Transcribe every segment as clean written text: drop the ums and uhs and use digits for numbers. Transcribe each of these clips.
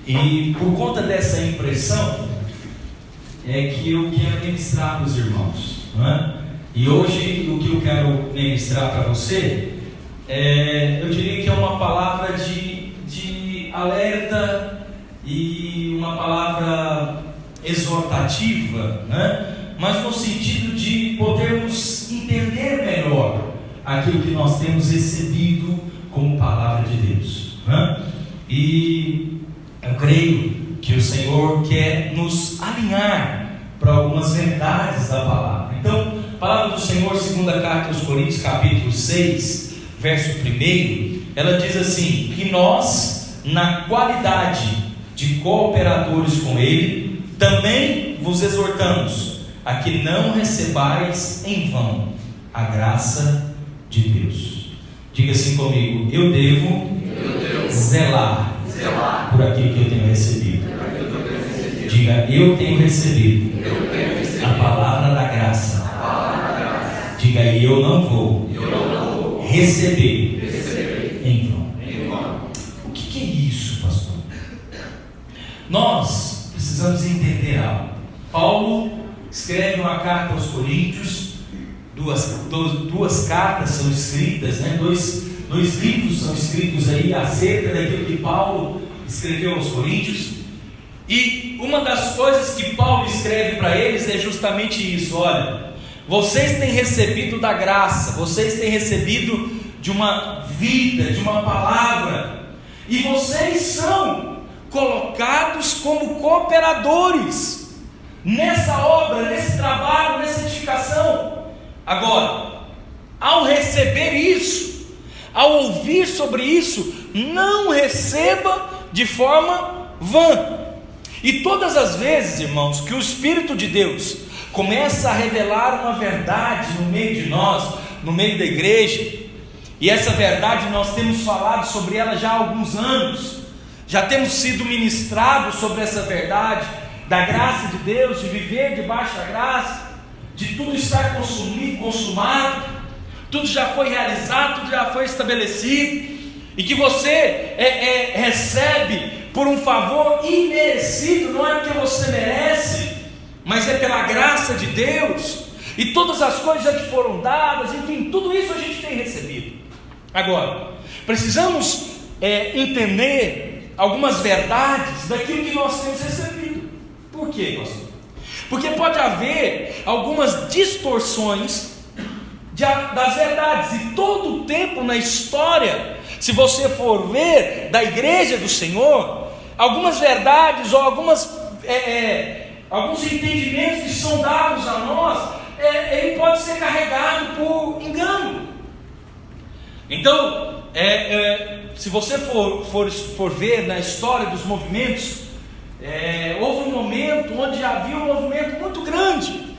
E por conta dessa impressão é que eu quero ministrar para os irmãos, não é? E hoje o que eu quero ministrar para você eu diria que é uma palavra de alerta e uma palavra exortativa, né? Mas no sentido de podermos entender melhor aquilo que nós temos recebido como palavra de Deus, né? E eu creio que o Senhor quer nos alinhar para algumas verdades da palavra. Então, a palavra do Senhor, segunda carta aos Coríntios, capítulo 6, verso 1, ela diz assim: que nós, na qualidade de cooperadores com Ele, também vos exortamos a que não recebais em vão a graça de Deus. Diga assim comigo: eu devo zelar por aquilo que eu tenho recebido. Diga: eu tenho recebido a palavra da graça. Diga: e eu não vou receber em vão. O que é isso, pastor? Nós precisamos entender algo. Paulo escreve uma carta aos Coríntios, duas cartas são escritas, né? Dois livros são escritos aí acerca daquilo que Paulo escreveu aos Coríntios. E uma das coisas que Paulo escreve para eles é justamente isso: olha, vocês têm recebido da graça, vocês têm recebido de uma vida, de uma palavra, e vocês são colocados como cooperadores nessa obra, nesse trabalho, nessa edificação. Agora, ao receber isso, ao ouvir sobre isso, não receba de forma vã. E todas as vezes, irmãos, que o Espírito de Deus começa a revelar uma verdade no meio de nós, no meio da igreja, e essa verdade nós temos falado sobre ela já há alguns anos, já temos sido ministrados sobre essa verdade da graça de Deus, de viver debaixo da graça, de tudo estar consumado, tudo já foi realizado, tudo já foi estabelecido, e que você recebe por um favor imerecido, não é porque você merece, mas é pela graça de Deus, e todas as coisas já que foram dadas, enfim, tudo isso a gente tem recebido. Agora, precisamos entender algumas verdades daquilo que nós temos recebido. Por quê, pastor? Porque pode haver algumas distorções das verdades, e todo o tempo na história, se você for ver, da igreja do Senhor, algumas verdades ou alguns entendimentos que são dados a nós, ele pode ser carregado por engano. Então, se você for ver na história dos movimentos, houve um momento onde havia um movimento muito grande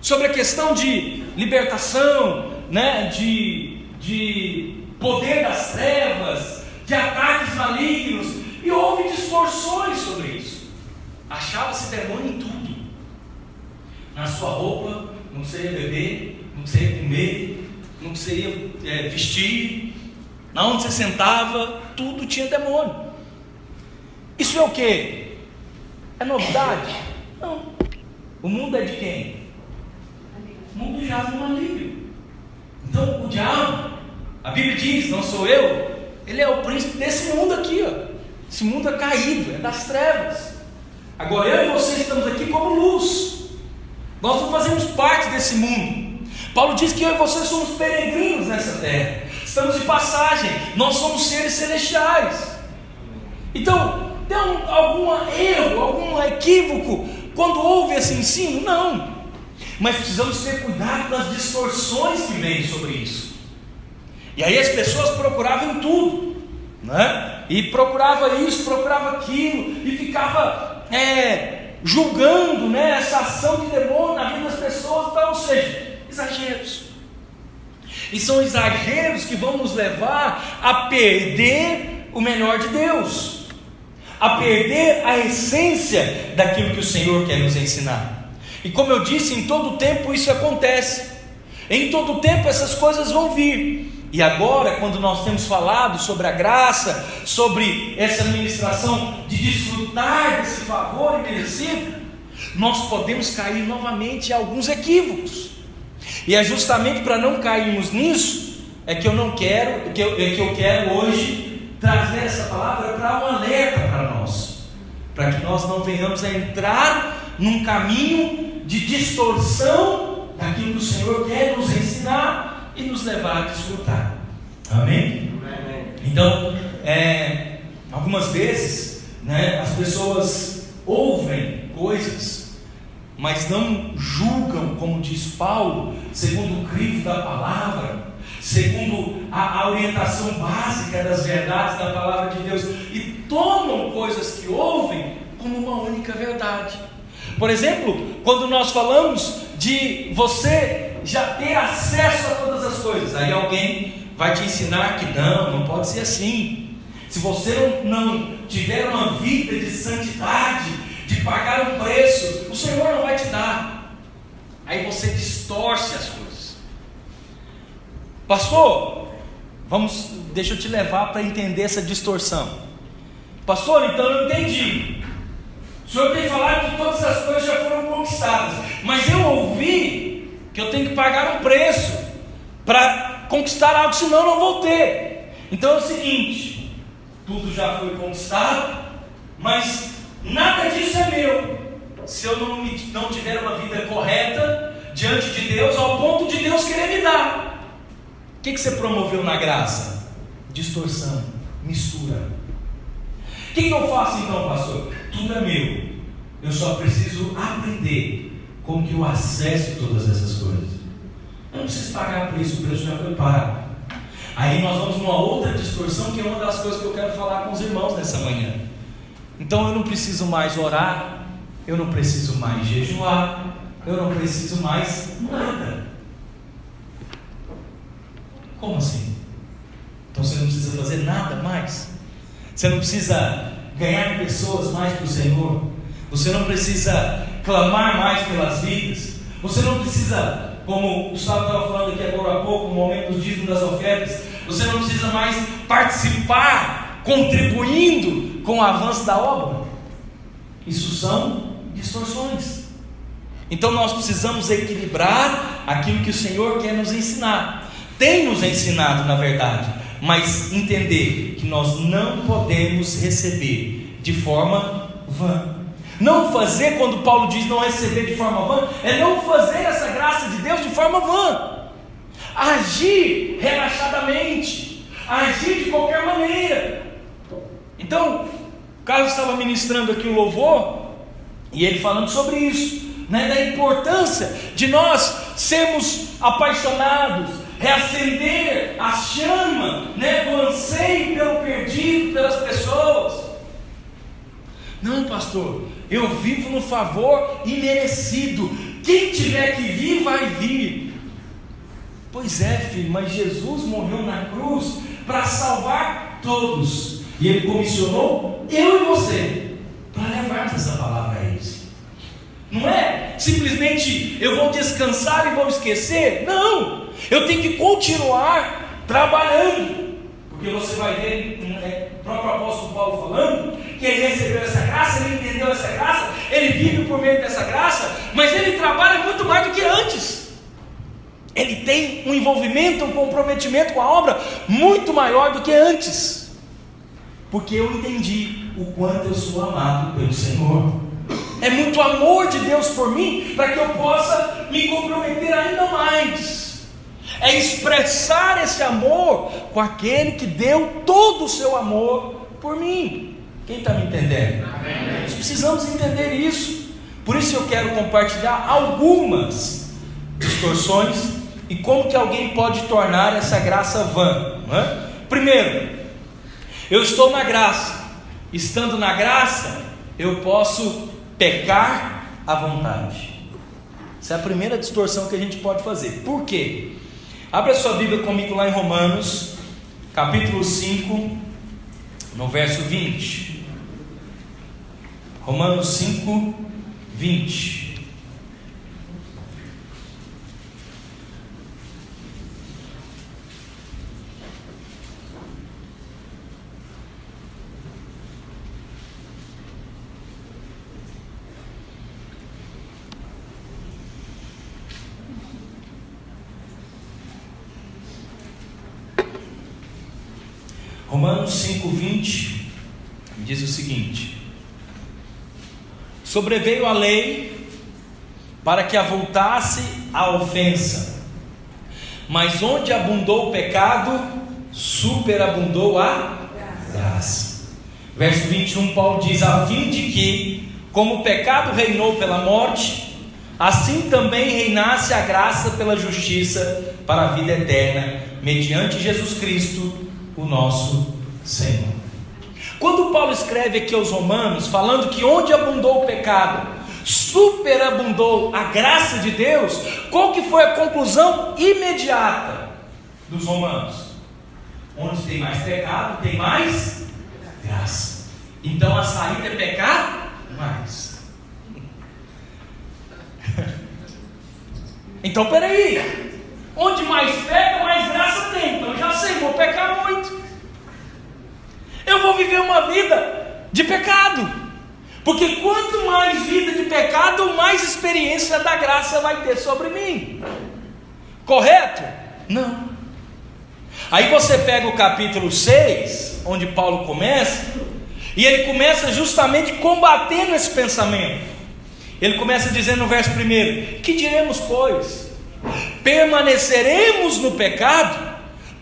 sobre a questão de libertação, né, de poder das trevas, de ataques malignos, e houve distorções sobre isso. Achava-se demônio em tudo. Na sua roupa, no que você ia beber, no que você ia comer, no que você ia vestir, na onde você sentava, tudo tinha demônio. Isso é o que? É novidade? Não. O mundo é de quem? O mundo jaz no maligno. Então o diabo, a Bíblia diz, não sou eu, ele é o príncipe desse mundo aqui, ó. Esse mundo é caído, é das trevas. Agora eu e você estamos aqui como luz. Nós não fazemos parte desse mundo. Paulo diz que eu e você somos peregrinos nessa terra, estamos de passagem, nós somos seres celestiais. Então, tem algum erro, algum equívoco quando houve esse ensino? Não. Mas precisamos ter cuidado com as distorções que vêm sobre isso. E aí as pessoas procuravam tudo, né? E procurava isso, procurava aquilo, e ficava julgando, né, essa ação de demônio na vida das pessoas. Então, ou seja, exageros. E são exageros que vão nos levar a perder o melhor de Deus, a perder a essência daquilo que o Senhor quer nos ensinar. E como eu disse, em todo tempo isso acontece. Em todo tempo essas coisas vão vir. E agora, quando nós temos falado sobre a graça, sobre essa ministração de desfrutar desse favor imerecido, nós podemos cair novamente em alguns equívocos. E é justamente para não cairmos nisso que eu quero hoje trazer essa palavra para um alerta para nós, para que nós não venhamos a entrar num caminho de distorção daquilo que o Senhor quer nos ensinar e nos levar a desfrutar. Amém? Então, algumas vezes, as pessoas ouvem coisas, mas não julgam, como diz Paulo, segundo o crivo da palavra, segundo a orientação básica das verdades da palavra de Deus, e tomam coisas que ouvem como uma única verdade. Por exemplo, quando nós falamos de você já ter acesso a todas as coisas, aí alguém vai te ensinar que não pode ser assim. Se você não tiver uma vida de santidade, de pagar um preço, o Senhor não vai te dar. Aí você distorce as coisas. Pastor, deixa eu te levar para entender essa distorção. Pastor, então eu entendi. O Senhor tem falado que todas as coisas já foram conquistadas, mas eu ouvi que eu tenho que pagar um preço para conquistar algo, senão eu não vou ter. Então é o seguinte: tudo já foi conquistado, mas nada disso é meu, se eu não tiver uma vida correta diante de Deus, ao ponto de Deus querer me dar. O que você promoveu na graça? Distorção, mistura. O que eu faço então, pastor? Tudo é meu, eu só preciso aprender como que eu acesso todas essas coisas. Eu não preciso pagar por isso, o preço já foi pago. Aí nós vamos numa outra distorção, que é uma das coisas que eu quero falar com os irmãos nessa manhã. Então eu não preciso mais orar, eu não preciso mais jejuar, eu não preciso mais nada. Como assim? Então você não precisa fazer nada mais? Você não precisa ganhar pessoas mais para o Senhor? Você não precisa clamar mais pelas vidas? Você não precisa, como o Gustavo estava falando aqui agora há pouco, no momento dos dízimos das ofertas, você não precisa mais participar, contribuindo com o avanço da obra? Isso são distorções. Então nós precisamos equilibrar aquilo que o Senhor quer nos ensinar. Tem nos ensinado, na verdade, mas entender que nós não podemos receber de forma vã. Não fazer, quando Paulo diz não receber de forma vã, é não fazer essa graça de Deus de forma vã. Agir relaxadamente, agir de qualquer maneira. Então, o Carlos estava ministrando aqui o louvor, e ele falando sobre isso, da importância de nós sermos apaixonados, reacender a chama, do anseio pelo perdido, pelas pessoas. Não, pastor, eu vivo no favor imerecido, quem tiver que vir, vai vir. Pois é, filho, mas Jesus morreu na cruz para salvar todos, e Ele comissionou eu e você para levarmos essa palavra a eles. Não é simplesmente eu vou descansar e vou esquecer. Não, eu tenho que continuar trabalhando, porque você vai ver o próprio apóstolo Paulo falando que ele recebeu essa graça, ele entendeu essa graça, ele vive por meio dessa graça, mas ele trabalha muito mais do que antes. Ele tem um envolvimento, um comprometimento com a obra muito maior do que antes, porque eu entendi o quanto eu sou amado pelo Senhor. É muito amor de Deus por mim, para que eu possa me comprometer ainda mais. É expressar esse amor com aquele que deu todo o seu amor por mim. Quem está me entendendo? Amém. Nós precisamos entender isso. Por isso eu quero compartilhar algumas distorções e como que alguém pode tornar essa graça vã. Primeiro, eu estou na graça. Estando na graça, eu posso pecar à vontade. Essa é a primeira distorção que a gente pode fazer. Por quê? Abra sua Bíblia comigo lá em Romanos, capítulo 5, no verso 20. Romanos 5, 20. Romanos 5:20 diz o seguinte: sobreveio a lei para que avultasse a ofensa, mas onde abundou o pecado, superabundou a graça. Verso 21, Paulo diz: a fim de que, como o pecado reinou pela morte, assim também reinasse a graça pela justiça para a vida eterna, mediante Jesus Cristo, o nosso Senhor. Quando Paulo escreve aqui aos Romanos, falando que onde abundou o pecado, superabundou a graça de Deus, qual que foi a conclusão imediata dos Romanos? Onde tem mais pecado, tem mais graça. Então a saída é pecar mais. Então peraí, onde mais peca, mais graça tem. Então eu já sei, vou pecar muito. Eu vou viver uma vida de pecado, porque quanto mais vida de pecado, mais experiência da graça vai ter sobre mim. Correto? Não. Aí você pega o capítulo 6, onde Paulo começa, e ele começa justamente combatendo esse pensamento. Ele começa dizendo no verso 1: que diremos, pois? Permaneceremos no pecado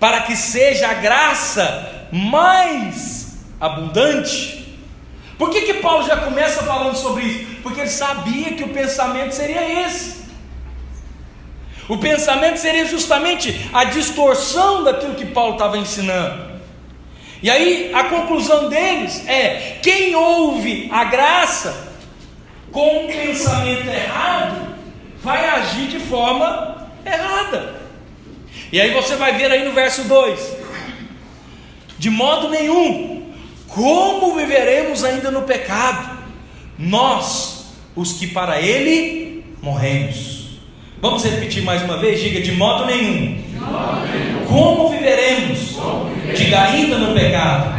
para que seja a graça mais abundante? Por que Paulo já começa falando sobre isso? Porque ele sabia que o pensamento seria esse. O pensamento seria justamente a distorção daquilo que Paulo estava ensinando. E aí a conclusão deles é: quem ouve a graça com um pensamento errado vai agir de forma errada. E aí você vai ver aí no verso 2: de modo nenhum, como viveremos ainda no pecado, nós, os que para ele morremos? Vamos repetir mais uma vez, diga: de modo nenhum. Como viveremos? Diga: ainda no pecado.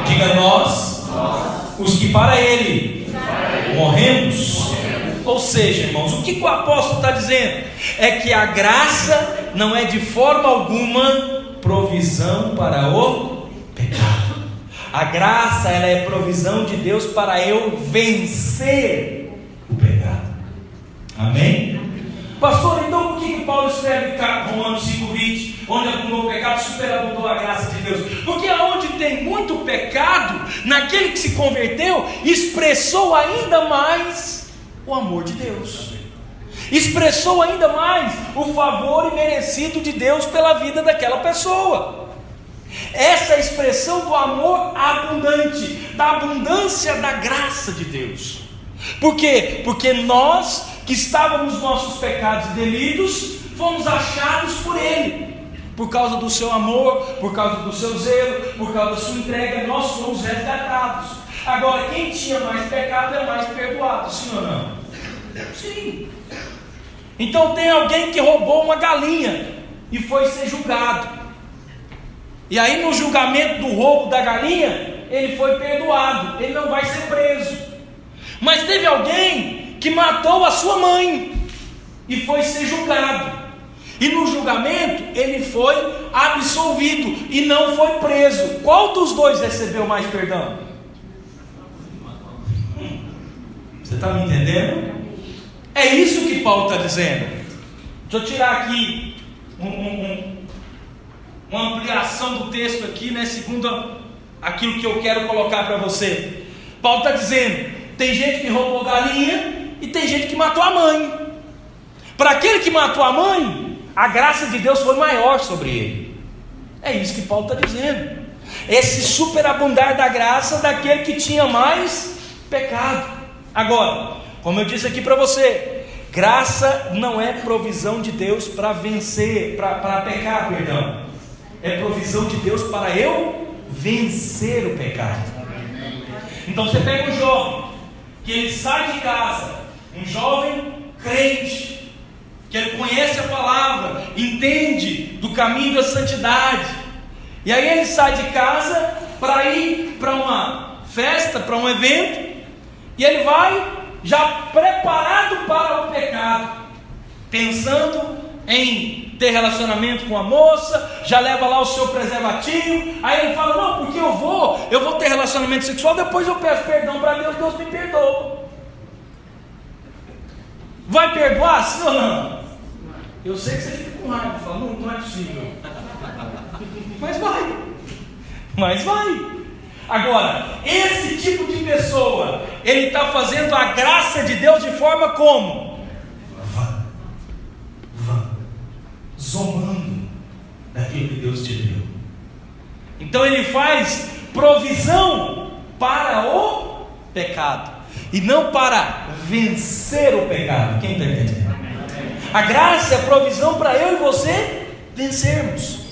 Diga: nós, os que para ele morremos. Ou seja, irmãos, o que o apóstolo está dizendo? É que a graça não é de forma alguma provisão para o pecado. A graça, ela é provisão de Deus para eu vencer o pecado. Amém? Pastor, então por que Paulo escreve Romanos 5:20, onde abundou o pecado, superabundou a graça de Deus? Porque aonde tem muito pecado, naquele que se converteu, expressou ainda mais o amor de Deus, expressou ainda mais o favor imerecido de Deus pela vida daquela pessoa. Essa é a expressão do amor abundante, da abundância da graça de Deus. Por quê? Porque nós, que estávamos nos nossos pecados e delitos, fomos achados por Ele, por causa do seu amor, por causa do seu zelo, por causa da sua entrega, nós fomos resgatados. Agora, quem tinha mais pecado é mais perdoado, sim ou não? Sim. Então tem alguém que roubou uma galinha e foi ser julgado, e aí no julgamento do roubo da galinha, ele foi perdoado, ele não vai ser preso. Mas teve alguém que matou a sua mãe e foi ser julgado, e no julgamento ele foi absolvido e não foi preso. Qual dos dois recebeu mais perdão? Você está me entendendo? É isso que Paulo está dizendo. Deixa eu tirar aqui uma ampliação do texto aqui, né, segundo aquilo que eu quero colocar para você. Paulo está dizendo: tem gente que roubou galinha e tem gente que matou a mãe. Para aquele que matou a mãe, a graça de Deus foi maior sobre ele. É isso que Paulo está dizendo. Esse superabundar da graça daquele que tinha mais pecado. Agora, como eu disse aqui para você, graça não é provisão de Deus para vencer, para pecar, perdão. É provisão de Deus para eu vencer o pecado. Então você pega um jovem que ele sai de casa, um jovem crente, que ele conhece a palavra, entende do caminho da santidade, e aí ele sai de casa para ir para uma festa, para um evento, e ele vai já preparado para o pecado, pensando em ter relacionamento com a moça, já leva lá o seu preservativo, aí ele fala, não, porque eu vou ter relacionamento sexual, depois eu peço perdão para Deus, Deus me perdoa. Vai perdoar, sim ou não? Eu sei que você fica com raiva, fala, não é possível. Mas vai. Agora, esse tipo de pessoa, ele está fazendo a graça de Deus de forma como? Zombando daquilo que Deus te deu. Então ele faz provisão para o pecado, e não para vencer o pecado. Quem está entendendo? A graça é provisão para eu e você vencermos.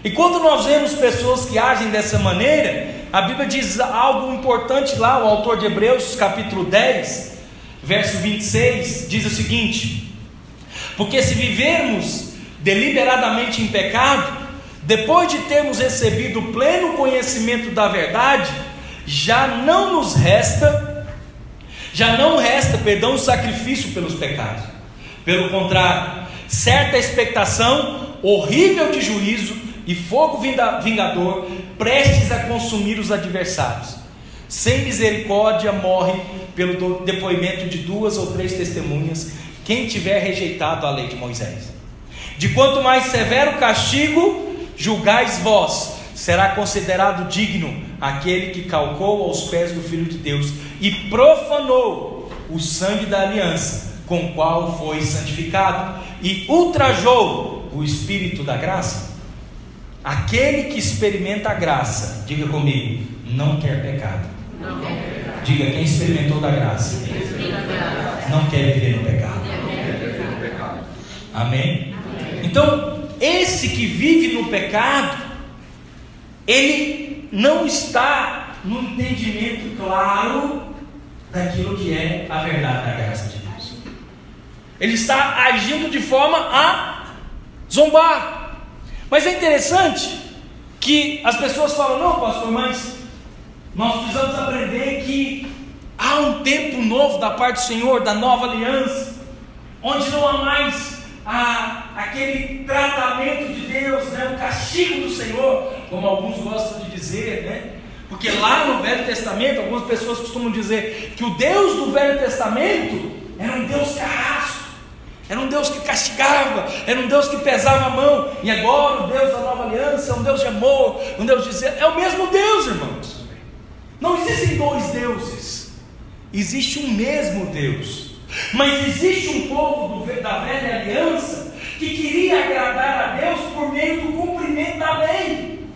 E quando nós vemos pessoas que agem dessa maneira, a Bíblia diz algo importante lá, o autor de Hebreus capítulo 10, verso 26, diz o seguinte: porque se vivermos deliberadamente em pecado, depois de termos recebido o pleno conhecimento da verdade, já não resta sacrifício pelos pecados. Pelo contrário, certa expectação horrível de juízo e fogo vingador, prestes a consumir os adversários. Sem misericórdia morre pelo depoimento de 2 ou 3 testemunhas quem tiver rejeitado a lei de Moisés. De quanto mais severo castigo julgais vós, será considerado digno aquele que calcou aos pés do Filho de Deus e profanou o sangue da aliança, com o qual foi santificado, e ultrajou o Espírito da graça. Aquele que experimenta a graça, diga comigo, não quer pecado. Não quer pecado. Diga, quem experimentou da graça não quer viver no pecado. Amém? Então, esse que vive no pecado, ele não está no entendimento claro daquilo que é a verdade da graça de Deus. Ele está agindo de forma a zombar. Mas é interessante que as pessoas falam, não, pastor, mas nós precisamos aprender que há um tempo novo da parte do Senhor, da nova aliança, onde não há mais aquele tratamento de Deus, né, o castigo do Senhor, como alguns gostam de dizer, né? Porque lá no Velho Testamento, algumas pessoas costumam dizer que o Deus do Velho Testamento era um Deus carrasco, era um Deus que castigava, era um Deus que pesava a mão, e agora o Deus da nova aliança é um Deus de amor, um Deus de zelo. É o mesmo Deus, irmãos. Não existem 2 deuses, existe um mesmo Deus. Mas existe um povo da velha aliança que queria agradar a Deus por meio do cumprimento da lei,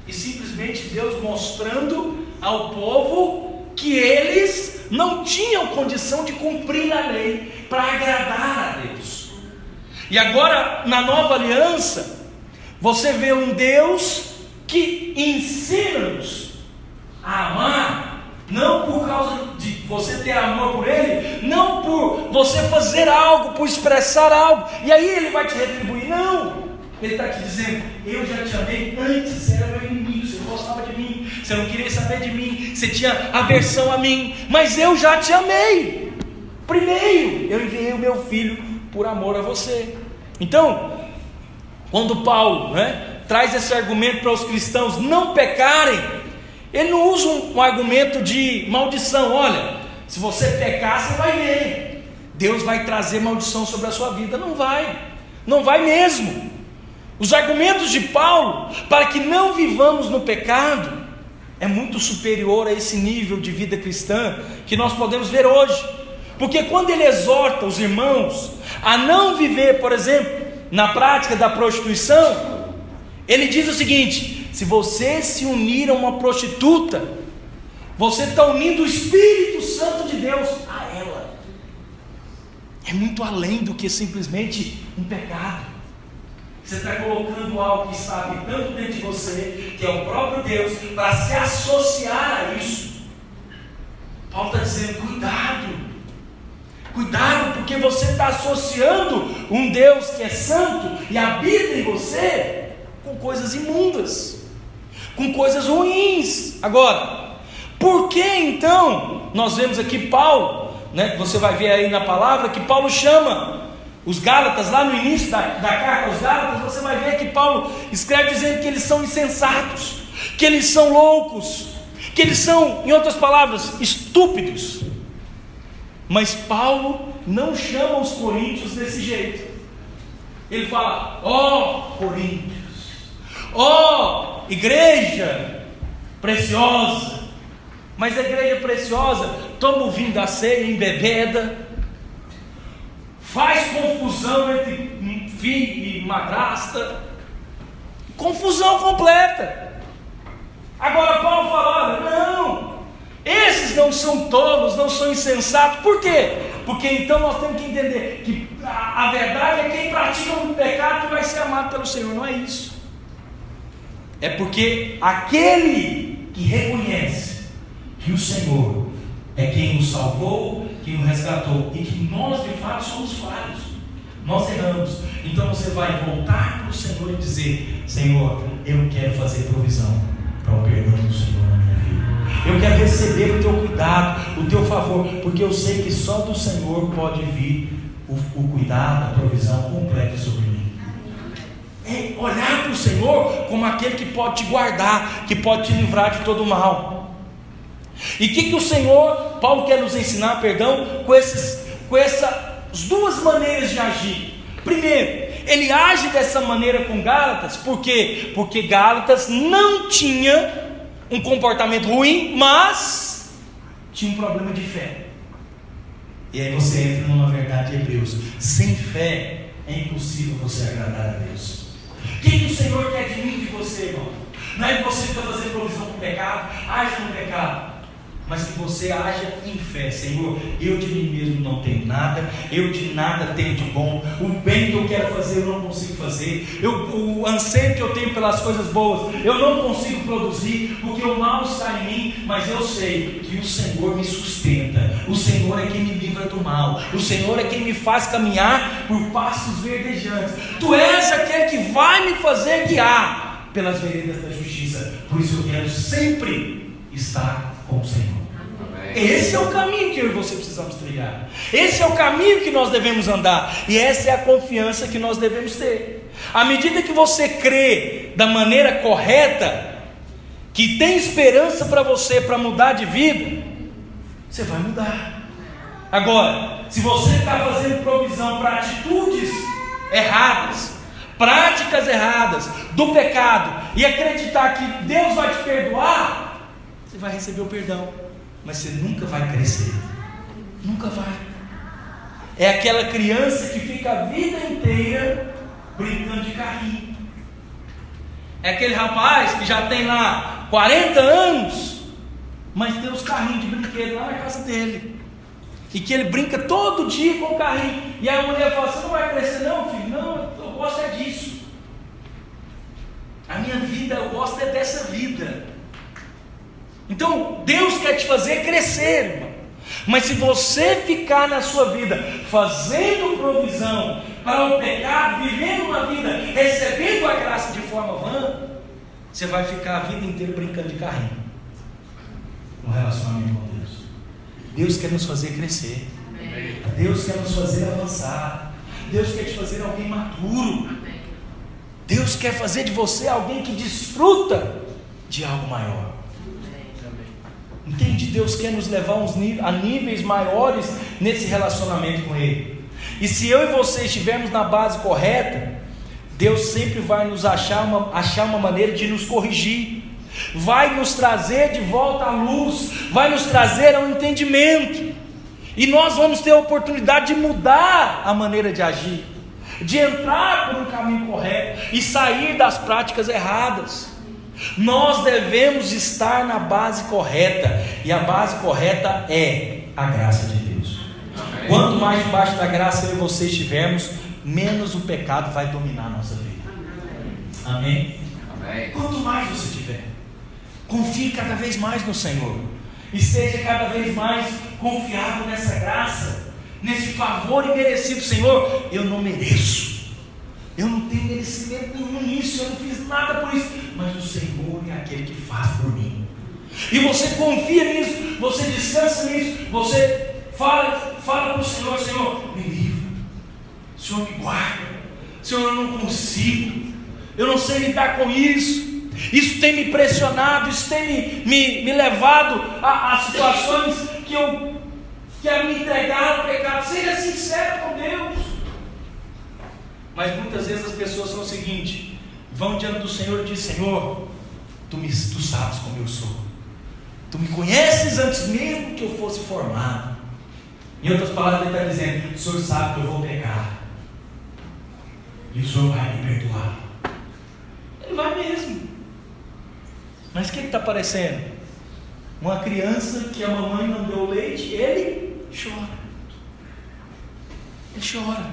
e simplesmente Deus mostrando ao povo que eles não tinham condição de cumprir a lei para agradar a Deus. E agora na nova aliança você vê um Deus que ensina-nos a amar, não por causa de você ter amor por Ele, não por você fazer algo, por expressar algo, e aí Ele vai te retribuir. Não, Ele está te dizendo, eu já te amei antes, você era meu inimigo, você não gostava de mim, você não queria saber de mim, você tinha aversão a mim, mas eu já te amei. Primeiro, eu enviei o meu Filho por amor a você. Então, quando Paulo, traz esse argumento para os cristãos não pecarem, ele não usa um argumento de maldição. Olha, se você pecar, você vai ver, Deus vai trazer maldição sobre a sua vida. Não vai mesmo. Os argumentos de Paulo para que não vivamos no pecado é muito superior a esse nível de vida cristã que nós podemos ver hoje. Porque quando ele exorta os irmãos a não viver, por exemplo, na prática da prostituição, ele diz o seguinte: se você se unir a uma prostituta, você está unindo o Espírito Santo de Deus a ela. É muito além do que simplesmente um pecado. Você está colocando algo que está habitando dentro de você, que é o próprio Deus, para se associar a isso. Paulo está dizendo, cuidado, porque você está associando um Deus que é santo e habita em você com coisas imundas, com coisas ruins. Agora, por que então nós vemos aqui Paulo, você vai ver aí na palavra que Paulo chama os Gálatas, lá no início da carta aos Gálatas, você vai ver que Paulo escreve dizendo que eles são insensatos, que eles são loucos, que eles são, em outras palavras, estúpidos. Mas Paulo não chama os coríntios desse jeito. Ele fala: ó coríntios, ó igreja preciosa. Mas a igreja preciosa toma o vinho da ceia, embebeda, faz confusão entre filho e madrasta, confusão completa. Agora Paulo fala: olha, não, esses não são tolos, não são insensatos. Por quê? Porque então nós temos que entender que a verdade é que quem pratica um pecado vai ser amado pelo Senhor. Não é isso. É porque aquele que reconhece que o Senhor é quem nos salvou, quem nos resgatou, e que nós de fato somos falhos, nós erramos, então você vai voltar para o Senhor e dizer: Senhor, eu quero fazer provisão para o perdão do Senhor na minha vida, eu quero receber o teu cuidado, o teu favor, porque eu sei que só do Senhor pode vir o cuidado, a provisão completa sobre mim. É olhar para o Senhor como aquele que pode te guardar, que pode te livrar de todo mal. E o que o Senhor, Paulo quer nos ensinar, com essas duas maneiras de agir. Primeiro, ele age dessa maneira com Gálatas, por quê? Porque Gálatas não tinha um comportamento ruim, mas tinha um problema de fé. E aí você entra numa verdade de Hebreus: sem fé é impossível você agradar a Deus. O que o Senhor quer de mim e de você, irmão? Não é que você fica fazendo provisão para o pecado, haja no pecado, mas que você haja em fé. Senhor, eu de mim mesmo não tenho nada, eu de nada tenho de bom, o bem que eu quero fazer eu não consigo fazer, o anseio que eu tenho pelas coisas boas eu não consigo produzir, porque o mal está em mim, mas eu sei que o Senhor me sustenta, o Senhor é quem me livra do mal, o Senhor é quem me faz caminhar por pastos verdejantes. Tu és aquele que vai me fazer guiar pelas veredas da justiça, por isso eu quero sempre estar com o Senhor. Amém. Esse é o caminho que eu e você precisamos trilhar. Esse é o caminho que nós devemos andar. E essa é a confiança que nós devemos ter. À medida que você crê da maneira correta, que tem esperança para você, para mudar de vida, você vai mudar. Agora, se você está fazendo provisão para atitudes erradas, práticas erradas do pecado, e acreditar que Deus vai te perdoar, você vai receber o perdão, mas você nunca vai crescer. Nunca vai. É aquela criança que fica a vida inteira brincando de carrinho. É aquele rapaz que já tem lá 40 anos, mas tem os carrinhos de brinquedo lá na casa dele, e que ele brinca todo dia com o carrinho. E aí a mulher fala: você não vai crescer não, filho? Não, eu gosto é disso. A minha vida, eu gosto é dessa vida. Então Deus quer te fazer crescer, irmão. Mas se você ficar na sua vida fazendo provisão para o pecado, vivendo uma vida, recebendo a graça de forma vã, você vai ficar a vida inteira brincando de carrinho no relacionamento com Deus. Deus quer nos fazer crescer. Deus quer nos fazer avançar. Deus quer te fazer alguém maduro. Deus quer fazer de você alguém que desfruta de algo maior. Entende? Deus quer nos levar a níveis maiores nesse relacionamento com Ele. E se eu e você estivermos na base correta, Deus sempre vai nos achar uma maneira de nos corrigir, vai nos trazer de volta à luz, vai nos trazer ao entendimento, e nós vamos ter a oportunidade de mudar a maneira de agir, de entrar por um caminho correto e sair das práticas erradas. Nós devemos estar na base correta, e a base correta é a graça de Deus. Amém. Quanto mais debaixo da graça eu e você estivermos, menos o pecado vai dominar a nossa vida. Amém? Amém. Quanto mais você tiver, confie cada vez mais no Senhor, e seja cada vez mais confiado nessa graça, nesse favor imerecido. Senhor, eu não mereço, eu não tenho merecimento nenhum nisso, eu não fiz nada por isso, mas o Senhor é aquele que faz por mim. E você confia nisso, você descansa nisso, você fala para o Senhor: Senhor, me livra, Senhor, me guarda. Senhor, eu não consigo, eu não sei lidar com isso. Isso tem me pressionado, isso tem me levado a situações que eu quero me entregar ao pecado. Seja sincero com Deus. Mas muitas vezes as pessoas são o seguinte: vão diante do Senhor e dizem: Senhor, tu sabes como eu sou, tu me conheces antes mesmo que eu fosse formado. Em outras palavras, ele está dizendo: o Senhor sabe que eu vou pecar, e o Senhor vai me perdoar. Ele vai mesmo. Mas o que está parecendo? Uma criança que a mamãe não deu leite, ele chora. Ele chora.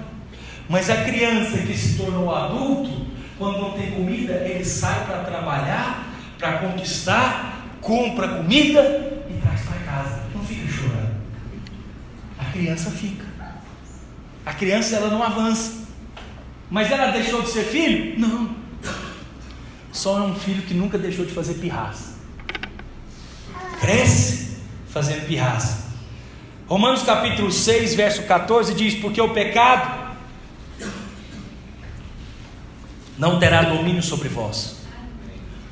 Mas a criança que se tornou adulto, quando não tem comida, ele sai para trabalhar, para conquistar, compra comida e traz para casa. Não fica chorando. A criança fica. A criança, ela não avança. Mas ela deixou de ser filho? Não. Só é um filho que nunca deixou de fazer pirraça. Cresce fazendo pirraça. Romanos capítulo 6, verso 14 diz: porque o pecado não terá domínio sobre vós,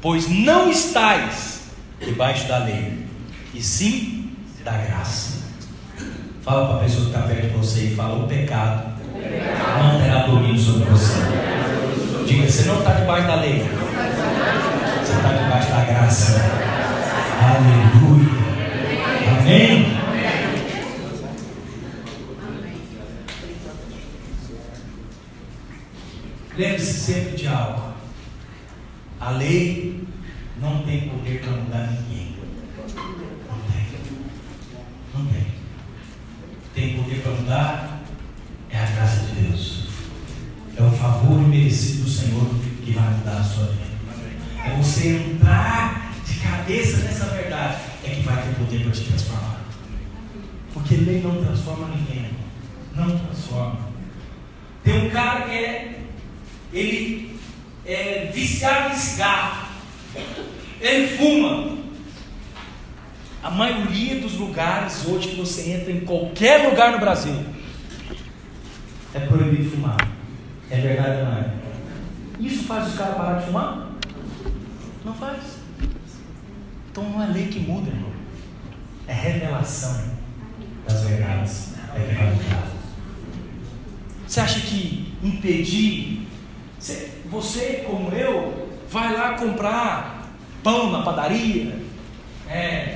pois não estáis debaixo da lei, e sim da graça. Fala para a pessoa que está perto de você e fala: o pecado não terá domínio sobre você. Diga: você não está debaixo da lei, você está debaixo da graça. Aleluia. Amém. Lembre-se sempre de algo: a lei não tem poder para mudar ninguém. Não tem. Tem poder para mudar é a graça de Deus. É o favor imerecido do Senhor que vai mudar a sua vida. É você entrar de cabeça nessa verdade, é que vai ter poder para te transformar. Porque lei não transforma ninguém. Não transforma. Tem um cara que ele é viciado em cigarro. Ele fuma. A maioria dos lugares hoje que você entra, em qualquer lugar no Brasil, é proibido fumar. É verdade ou não é? Isso faz os caras parar de fumar? Não faz. Então não é lei que muda, irmão. É revelação das verdades. É que vai mudar. Você acha que impedir? Você, como eu, vai lá comprar pão na padaria,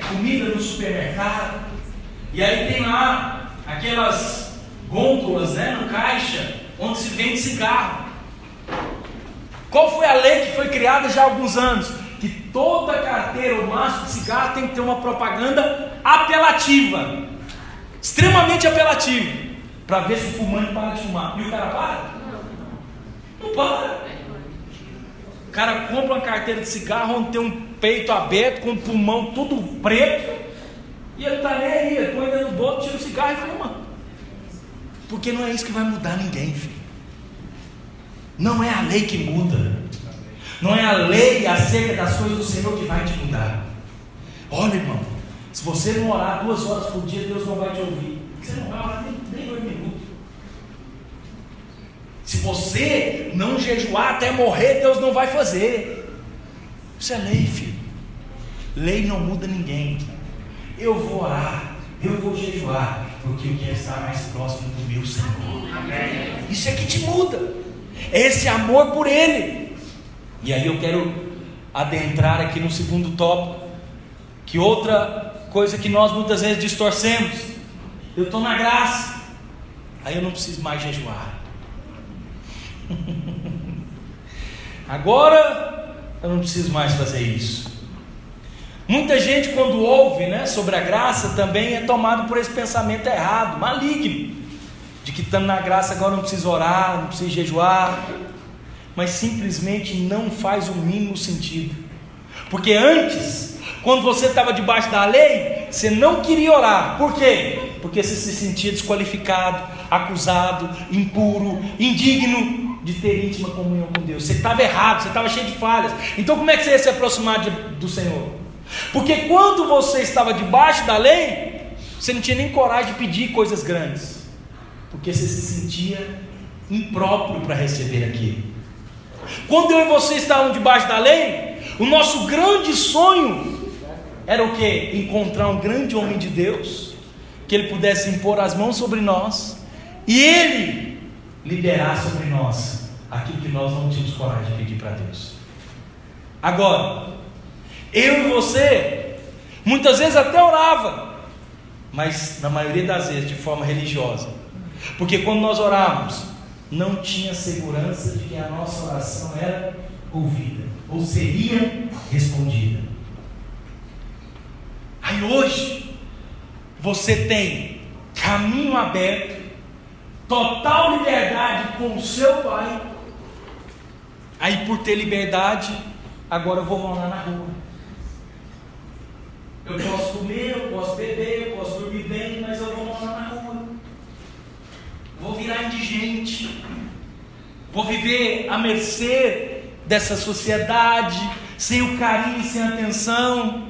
comida no supermercado, e aí tem lá aquelas gôndolas, no caixa, onde se vende cigarro. Qual foi a lei que foi criada já há alguns anos? Que toda carteira ou maço de cigarro tem que ter uma propaganda apelativa, extremamente apelativa, para ver se o fumante para de fumar. E o cara para? Não para. O cara compra uma carteira de cigarro onde tem um peito aberto, com o pulmão tudo preto, e ele está nem aí, ele põe dentro do bolso, tira o cigarro e fuma. Porque não é isso que vai mudar ninguém, filho. Não é a lei que muda. Não é a lei acerca das coisas do Senhor que vai te mudar. Olha, irmão, se você não orar 2 horas por dia, Deus não vai te ouvir. Você não vai orar nem 2 minutos. Se você não jejuar até morrer, Deus não vai fazer. Isso é lei, filho. Lei não muda ninguém. Eu vou orar, eu vou jejuar, porque eu quero estar mais próximo do meu Senhor. Amém. Isso é que te muda. É esse amor por Ele. E aí eu quero adentrar aqui no segundo tópico, que outra coisa que nós muitas vezes distorcemos: eu estou na graça, aí eu não preciso mais jejuar. Agora eu não preciso mais fazer isso. Muita gente, quando ouve sobre a graça, também é tomado por esse pensamento errado, maligno, de que estando na graça agora não preciso orar, não preciso jejuar. Mas simplesmente não faz o mínimo sentido. Porque antes, quando você estava debaixo da lei, você não queria orar. Por quê? Porque você se sentia desqualificado, acusado, impuro, indigno de ter íntima comunhão com Deus. Você estava errado, você estava cheio de falhas. Então como é que você ia se aproximar do Senhor? Porque quando você estava debaixo da lei, você não tinha nem coragem de pedir coisas grandes, porque você se sentia impróprio para receber aquilo. Quando eu e você estavam debaixo da lei, o nosso grande sonho era o quê? Encontrar um grande homem de Deus, que ele pudesse impor as mãos sobre nós, e ele liberar sobre nós aquilo que nós não tínhamos coragem de pedir para Deus. Agora, eu e você, muitas vezes até orava, mas na maioria das vezes de forma religiosa, porque quando nós orávamos, não tinha segurança de que a nossa oração era ouvida, ou seria respondida. Aí hoje, você tem caminho aberto, total liberdade com o seu Pai. Aí por ter liberdade, agora eu vou morar na rua. Eu posso comer, eu posso beber, eu posso dormir bem, mas eu vou morar na rua. Vou virar indigente. Vou viver à mercê dessa sociedade, sem o carinho e sem a atenção.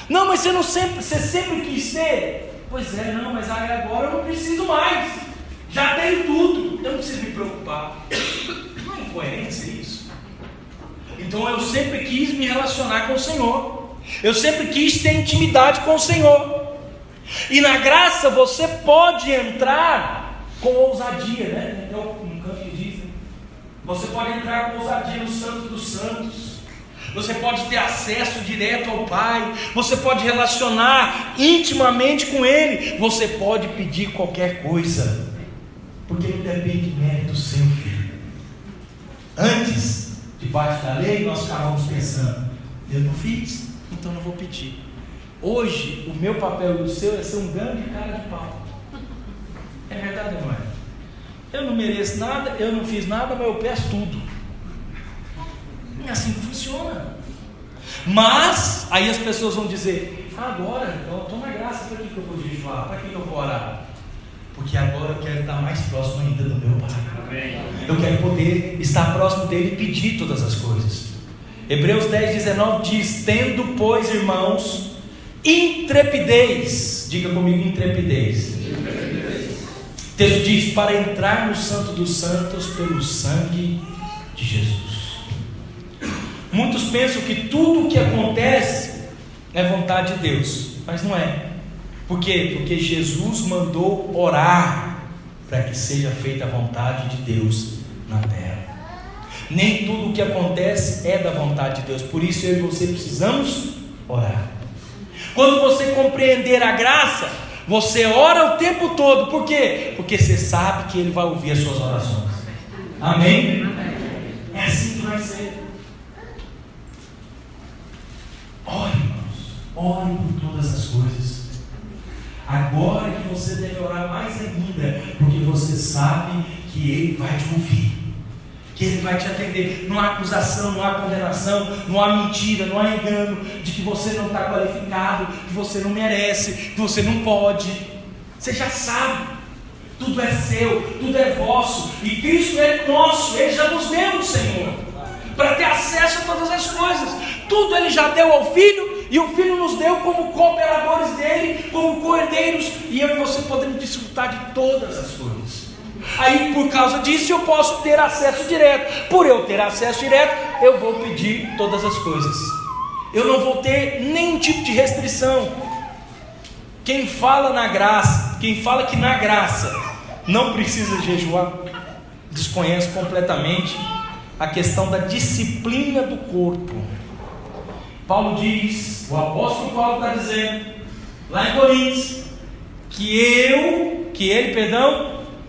Não, mas você sempre quis ter. Pois é, não, mas agora eu não preciso mais. Já tenho tudo, eu não preciso me preocupar. Não é incoerência isso? Então eu sempre quis me relacionar com o Senhor. Eu sempre quis ter intimidade com o Senhor. E na graça você pode entrar com ousadia, né? Então, um canto que diz, né? Você pode entrar com ousadia no Santo dos Santos. Você pode ter acesso direto ao Pai. Você pode relacionar intimamente com Ele. Você pode pedir qualquer coisa, porque não depende de mérito seu, filho. Antes, debaixo da lei, nós ficávamos pensando: eu não fiz, então não vou pedir. Hoje, o meu papel e o seu é ser um grande cara de pau. É verdade ou não é? Eu não mereço nada, eu não fiz nada, mas eu peço tudo. É assim que funciona. Mas aí as pessoas vão dizer: agora, então eu estou na graça, para que eu vou jejuar? Para que eu vou orar? Porque agora eu quero estar mais próximo ainda do meu Pai. Amém. Eu quero poder estar próximo dele e pedir todas as coisas. Hebreus 10:19 diz: tendo, pois, irmãos, intrepidez. Diga comigo: intrepidez. O texto diz: para entrar no Santo dos Santos pelo sangue de Jesus. Muitos pensam que tudo o que acontece é vontade de Deus, mas não é. Por quê? Porque Jesus mandou orar para que seja feita a vontade de Deus na terra. Nem tudo o que acontece é da vontade de Deus, por isso eu e você precisamos orar. Quando você compreender a graça, você ora o tempo todo. Por quê? Porque você sabe que Ele vai ouvir as suas orações. Amém? É assim que vai ser. Ore, irmãos, ore por todas as coisas. Agora que você deve orar mais ainda, porque você sabe que Ele vai te ouvir, que Ele vai te atender. Não há acusação, não há condenação, não há mentira, não há engano de que você não está qualificado, que você não merece, que você não pode. Você já sabe, tudo é seu, tudo é vosso, e Cristo é nosso. Ele já nos deu o Senhor, para ter acesso a todas as coisas. Tudo Ele já deu ao Filho, e o Filho nos deu como cooperadores dele, como co-herdeiros, e eu e você podemos desfrutar de todas as coisas. Aí por causa disso eu posso ter acesso direto. Por eu ter acesso direto, eu vou pedir todas as coisas. Eu não vou ter nenhum tipo de restrição. Quem fala na graça, quem fala que na graça não precisa jejuar, desconhece completamente a questão da disciplina do corpo. Paulo diz, o apóstolo Paulo está dizendo lá em Coríntios, que ele,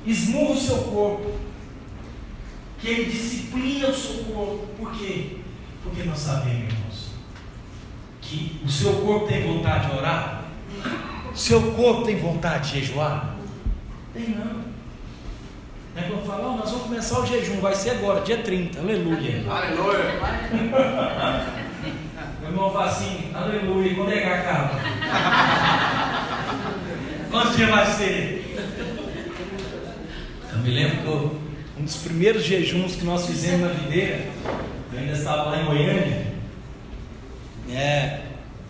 esmurra o seu corpo, que ele disciplina o seu corpo. Por quê? Porque nós sabemos, irmãos, que o seu corpo tem vontade de orar, o seu corpo tem vontade de jejuar? Tem não. Não é quando fala: nós vamos começar o jejum, vai ser agora, dia 30, aleluia. Aleluia. Meu irmão fala assim: aleluia, quando é que acaba? Quantos dias vai ser? Eu me lembro que um dos primeiros jejuns que nós fizemos na videira, eu ainda estava lá em Goiânia.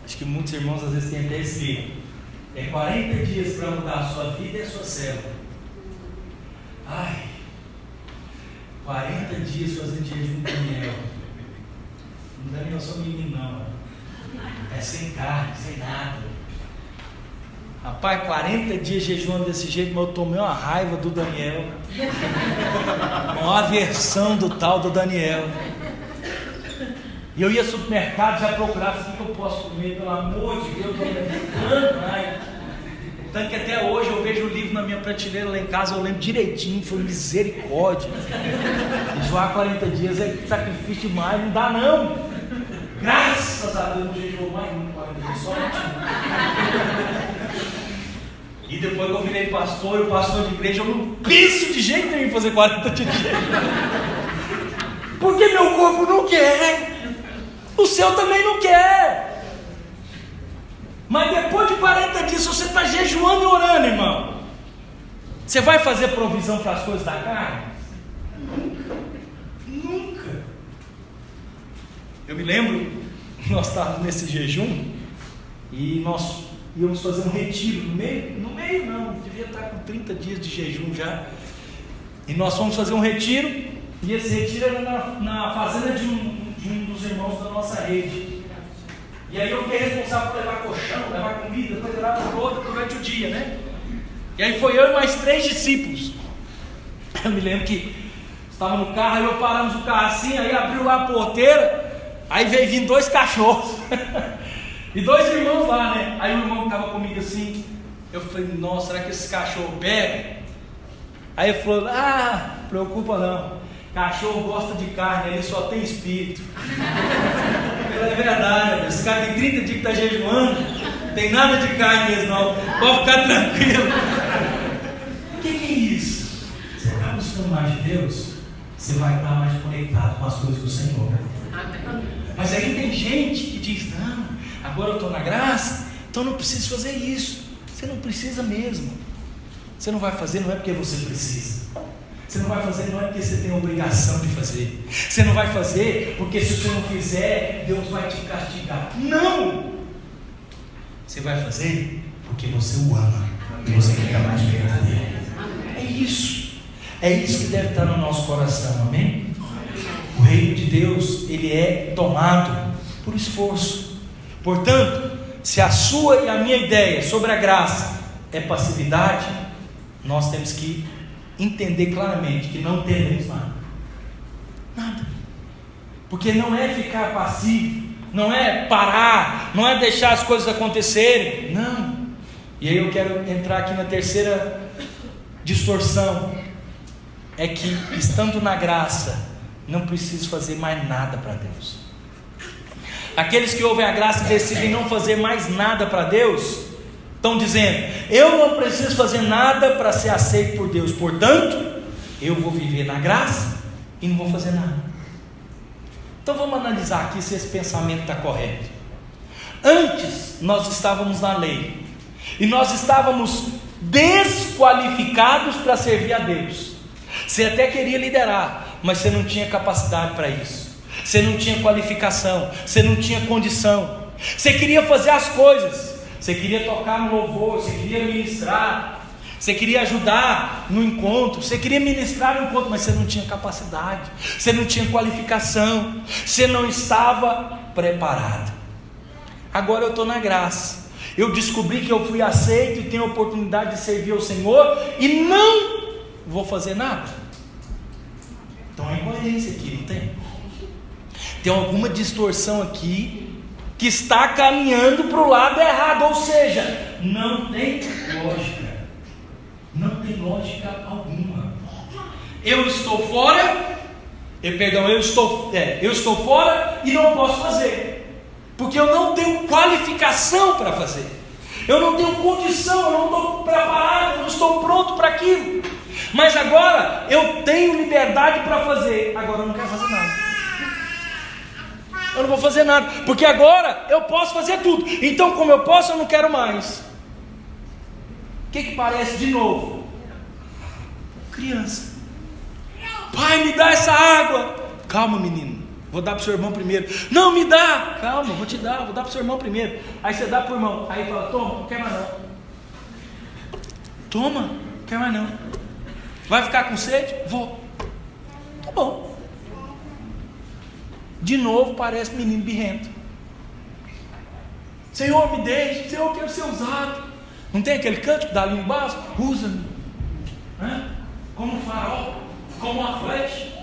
Acho que muitos irmãos às vezes têm até escrito: é 40 dias para mudar a sua vida e a sua célula. Ai, 40 dias fazendo jejum com Daniel. Não Daniel, sou menino não. É sem carne, sem nada. Rapaz, 40 dias jejuando desse jeito, mas eu tomei uma raiva do Daniel. Uma aversão do tal do Daniel. E eu ia ao supermercado, já procurava o que eu posso comer, pelo amor de Deus, tanto que até hoje eu vejo o livro na minha prateleira lá em casa, eu lembro direitinho, foi misericórdia. Jejuar 40 dias é sacrifício demais, não dá não. Graças a Deus não jejuou mais um 40 dias, só E depois que eu virei pastor, o pastor de igreja, eu não penso de jeito nenhum em fazer 40 dias de jejum. Porque meu corpo não quer. O seu também não quer. Mas depois de 40 dias, se você está jejuando e orando, irmão, você vai fazer provisão para as coisas da carne? Nunca. Eu me lembro, nós estávamos nesse jejum e nós íamos fazer um retiro no meio não, devia estar com 30 dias de jejum já. E nós fomos fazer um retiro, e esse retiro era na fazenda de um dos irmãos da nossa rede. E aí eu fiquei responsável por levar colchão, levar comida, coisa lá toda durante o dia, né? E aí foi eu e mais 3 discípulos. Eu me lembro que estava no carro, aí eu paramos o carro assim, aí abriu lá a porteira, aí veio vindo 2 cachorros. E 2 irmãos lá, né? Aí o irmão que estava comigo assim, eu falei, nossa, será que esse cachorro pega? Aí ele falou, preocupa não. Cachorro gosta de carne, ele só tem espírito. É verdade, esse cara tem 30 dias que está jejuando, não tem nada de carne mesmo não, pode ficar tranquilo. O que é isso? Você está buscando mais de Deus, você vai estar mais conectado com as coisas do Senhor. Mas aí tem gente que diz, não, agora eu estou na graça, então não preciso fazer isso. Você não precisa mesmo. Você não vai fazer, não é porque você precisa. Você não vai fazer, não é porque você tem a obrigação de fazer. Você não vai fazer porque se você não fizer, Deus vai te castigar. Não! Você vai fazer porque você o ama e você quer mais perto dele. É isso. É isso que deve estar no nosso coração, amém? O reino de Deus, ele é tomado por esforço. Portanto, se a sua e a minha ideia sobre a graça é passividade, nós temos que entender claramente que não teremos nada. Porque não é ficar passivo, não é parar, não é deixar as coisas acontecerem, não. E aí eu quero entrar aqui na terceira distorção, é que estando na graça, não preciso fazer mais nada para Deus. Aqueles que ouvem a graça e decidem não fazer mais nada para Deus, estão dizendo, eu não preciso fazer nada para ser aceito por Deus, portanto, eu vou viver na graça e não vou fazer nada. Então vamos analisar aqui se esse pensamento está correto. Antes nós estávamos na lei, e nós estávamos desqualificados para servir a Deus. Você até queria liderar, mas você não tinha capacidade para isso, você não tinha qualificação, você não tinha condição. Você queria fazer as coisas, você queria tocar no louvor, você queria ministrar, você queria ajudar no encontro, você queria ministrar no encontro, mas você não tinha capacidade, você não tinha qualificação, você não estava preparado. Agora eu estou na graça, eu descobri que eu fui aceito e tenho a oportunidade de servir ao Senhor e não vou fazer nada. Então há incoerência aqui, não tem? Tem alguma distorção aqui que está caminhando para o lado errado, ou seja, não tem lógica. Não tem lógica alguma. Eu estou fora, eu estou fora e não posso fazer, porque eu não tenho qualificação para fazer, eu não tenho condição, eu não estou preparado, eu não estou pronto para aquilo. Mas agora eu tenho liberdade para fazer, agora eu não quero fazer nada. Eu não vou fazer nada, porque agora eu posso fazer tudo. Então, como eu posso, eu não quero mais. O que parece de novo? Criança. Pai, me dá essa água. Calma, menino, vou dar para o seu irmão primeiro. Não, me dá. Calma, vou te dar, vou dar para o seu irmão primeiro. Aí você dá para o irmão, aí fala, toma, não quer mais não. Toma, não quer mais não. Vai ficar com sede? Vou. bom. De novo parece menino birrento. Senhor, me deixe, Senhor, eu quero ser usado. Não tem aquele cântico da língua básica? Usa-me, como um farol, como uma flecha.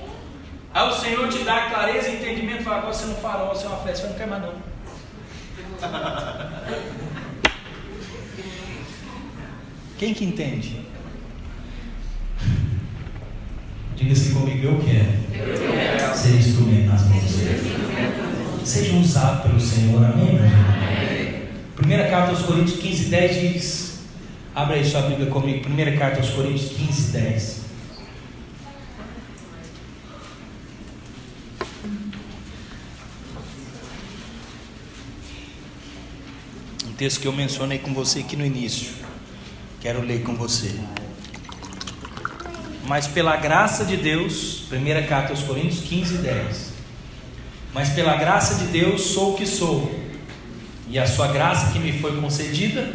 Aí o Senhor te dá clareza e entendimento, fala, agora você não é um farol, você é uma flecha, você não quer mais não. Quem que entende? Diga assim comigo, eu quero ser instrumento nas mãos de Deus. Seja usado pelo Senhor, amém? Primeira carta aos Coríntios 15:10 diz, abre aí sua Bíblia comigo, primeira carta aos Coríntios 15:10. Um texto que eu mencionei com você aqui no início, quero ler com você. Mas pela graça de Deus, primeira carta aos Coríntios 15:10. Mas pela graça de Deus sou o que sou, e a sua graça que me foi concedida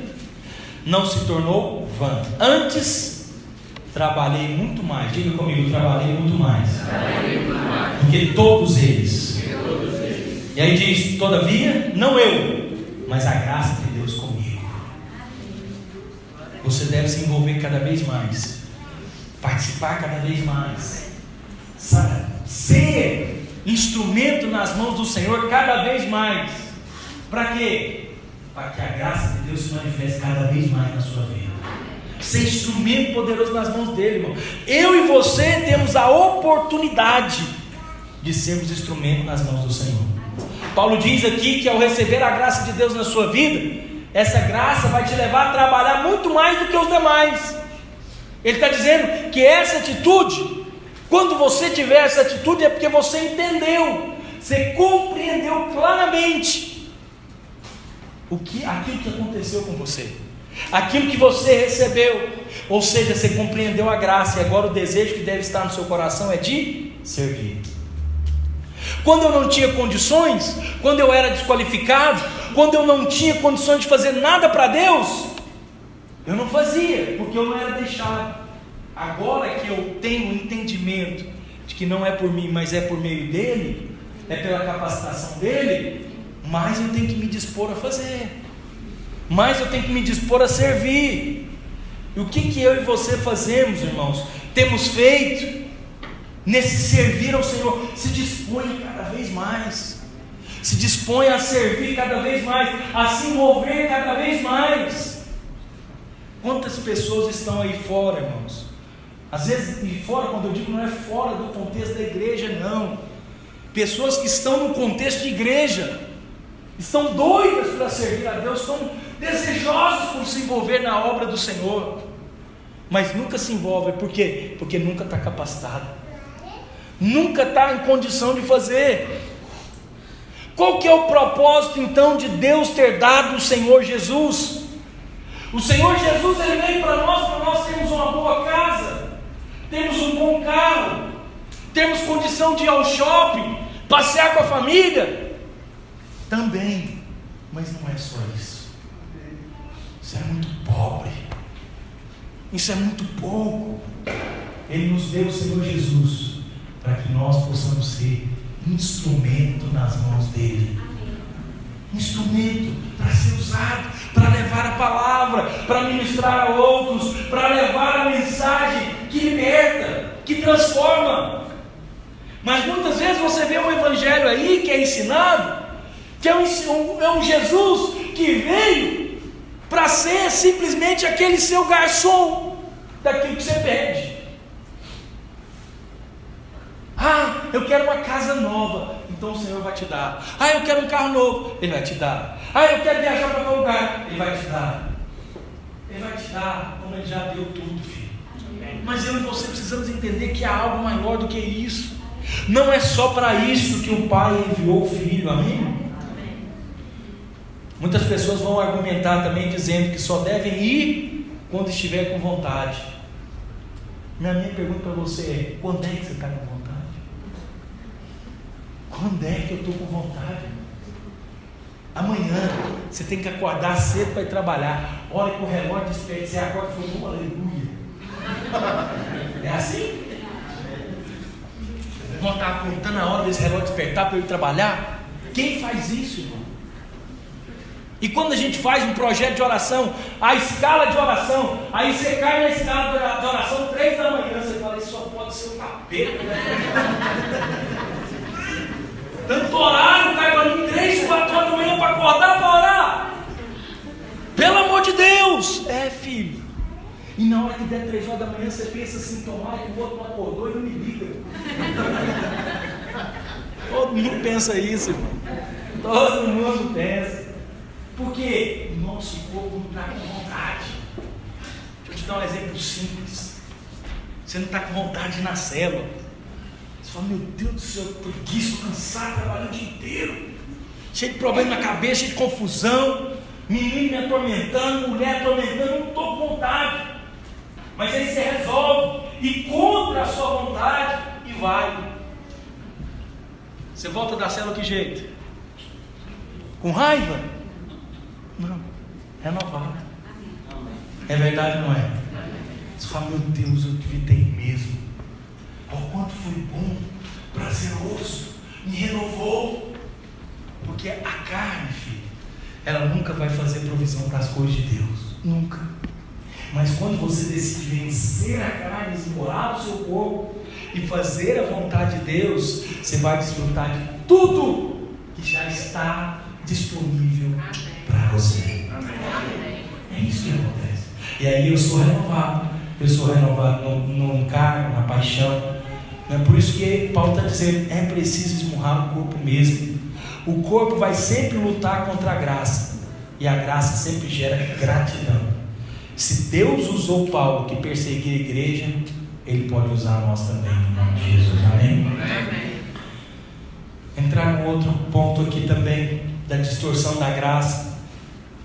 não se tornou vã. Antes trabalhei muito mais. Diga comigo, trabalhei muito mais do que todos eles. E aí diz, todavia, não eu, mas a graça de Deus comigo. Você deve se envolver cada vez mais, participar cada vez mais, sabe? Ser instrumento nas mãos do Senhor cada vez mais. Para quê? Para que a graça de Deus se manifeste cada vez mais na sua vida. Ser instrumento poderoso nas mãos dele, irmão. Eu e você temos a oportunidade de sermos instrumento nas mãos do Senhor. Paulo diz aqui que ao receber a graça de Deus na sua vida, essa graça vai te levar a trabalhar muito mais do que os demais. Ele está dizendo que essa atitude, quando você tiver essa atitude, é porque você entendeu, você compreendeu claramente aquilo que aconteceu com você, aquilo que você recebeu, ou seja, você compreendeu a graça, e agora o desejo que deve estar no seu coração é de servir. Quando eu não tinha condições, quando eu era desqualificado, quando eu não tinha condições de fazer nada para Deus, eu não fazia, porque eu não era deixado. Agora que eu tenho o entendimento de que não é por mim, mas é por meio dele, é pela capacitação dele, mais eu tenho que me dispor a fazer, mais eu tenho que me dispor a servir. E o que eu e você fazemos, irmãos? Temos feito nesse servir ao Senhor. Se dispõe cada vez mais, se dispõe a servir cada vez mais, a se envolver cada vez mais. Quantas pessoas estão aí fora, irmãos? Às vezes, e fora, quando eu digo, não é fora do contexto da igreja, não. Pessoas que estão no contexto de igreja, estão doidas para servir a Deus, estão desejosos por se envolver na obra do Senhor, mas nunca se envolve. Por quê? Porque nunca está capacitado, nunca está em condição de fazer. Qual que é o propósito então de Deus ter dado o Senhor Jesus? O Senhor Jesus, ele veio para nós termos uma boa casa, temos um bom carro, temos condição de ir ao shopping, passear com a família também, mas não é só isso. Isso é muito pobre, isso é muito pouco. Ele nos deu o Senhor Jesus para que nós possamos ser instrumento nas mãos dele, instrumento para ser usado, para levar a palavra, para ministrar a outros, para levar a mensagem que liberta, que transforma. Mas muitas vezes você vê um evangelho aí que é ensinado, que é um Jesus que veio para ser simplesmente aquele seu garçom daquilo que você pede. Ah, eu quero uma casa nova, então o Senhor vai te dar. Ah, eu quero um carro novo, Ele vai te dar. Ah, eu quero viajar para tal lugar, Ele vai te dar. Ele vai te dar, como Ele já deu tudo, filho. Mas eu e você precisamos entender que há algo maior do que isso. Não é só para isso que o Pai enviou o Filho, amém? Muitas pessoas vão argumentar também dizendo que só devem ir quando estiver com vontade. Minha pergunta para você é: quando é que você está com vontade? Quando é que eu estou com vontade? Amanhã você tem que acordar cedo para ir trabalhar. Olha para o relógio, desperta, você acorda e fala: aleluia. É assim? Irmão, estava contando a hora desse relógio despertar para eu ir trabalhar. Quem faz isso, irmão? E quando a gente faz um projeto de oração, a escala de oração, aí você cai na escala de oração 3 da manhã, você fala, isso só pode ser um capeta, né? Tanto horário, cai para mim 3, 4 horas da manhã para acordar para orar. Pelo amor de Deus! Filho. E na hora que der 3 horas da manhã, você pensa assim, tomara que o outro não acordou e não me liga. Todo mundo pensa isso, irmão. Todo mundo pensa. Porque o nosso corpo não está com vontade. Deixa eu te dar um exemplo simples. Você não está com vontade de ir na célula. Você fala, meu Deus do céu, preguiça, cansado, trabalhando o dia inteiro. Cheio de problema na cabeça, cheio de confusão. Menino me atormentando, mulher atormentando, eu não estou com vontade. Mas aí você resolve, e contra a sua vontade, e vai. Você volta da célula que jeito? Com raiva? Não, renovado. É verdade, não é? Você fala, meu Deus, eu devia ter ido mesmo. Olha o quanto foi bom, prazeroso, me renovou. Porque a carne, filho, ela nunca vai fazer provisão para as coisas de Deus. Nunca. Mas quando você decide vencer a carne, esmorar o seu corpo e fazer a vontade de Deus, você vai desfrutar de tudo que já está disponível para você. É isso que acontece. E aí eu sou renovado no encargo, na paixão. É por isso que Paulo está dizendo, é preciso esmurrar o corpo mesmo. O corpo vai sempre lutar contra a graça, e a graça sempre gera gratidão. Se Deus usou Paulo que perseguia a igreja, Ele pode usar nós também, em nome de Jesus. Amém? Amém. Entrar no outro ponto aqui também, da distorção da graça,